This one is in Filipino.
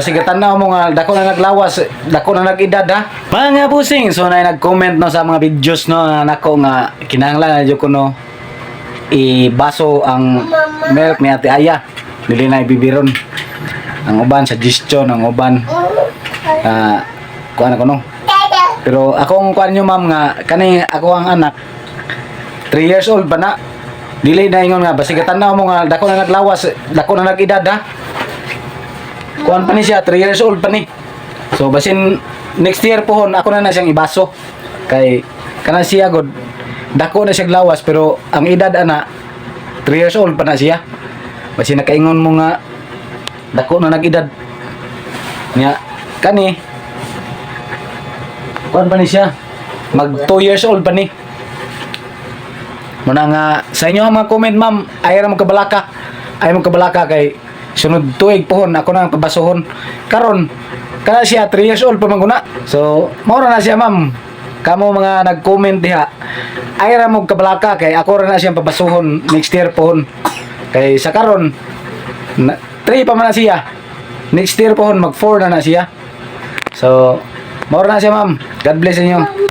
Sige tanaw mo nga dako na naglawas, dako na nag-edad ha. Mga busing, so na nag-comment no sa mga videos no nako nga kinahanglan na ko no ibaso ang milk ni Ate Aya. Dili na ibibiron. Ang uban suggestion, ang uban kuan ako no. Pero akong kuan nyo ma'am nga kani ako ang anak 3 years old pa na. Dili na ingon nga basig tanaw mo nga dako na naglawas, dako na nag-edad ha. Kuan pa ni siya 3 years old pa ni. So basin next year pohon ako na siyang ibaso. Kay kana siya god dako na siya lawas pero ang edad ana 3 years old pa na siya. Basin nakaingon mo nga dako na nag-edad. Nya kani kuan pa ni siya mag 2 years old pa ni. Muna nga sa inyo ang mga comment ma'am, ay ra mo kabalaka. Ay mo kabalaka kay sunod tuig pohon ako na ang pabasuhon. Karon kana siya 3 years old pa man guna. So mao ra na siya ma'am. Kamo mga nag-comment diha. Ay ra mo kabalaka kay ako ra na siyang pabasuhon next year pohon. Kay sa karon 3 pa man na siya. Next year pohon mag 4 na siya. So mao ra na siya ma'am. God bless inyo.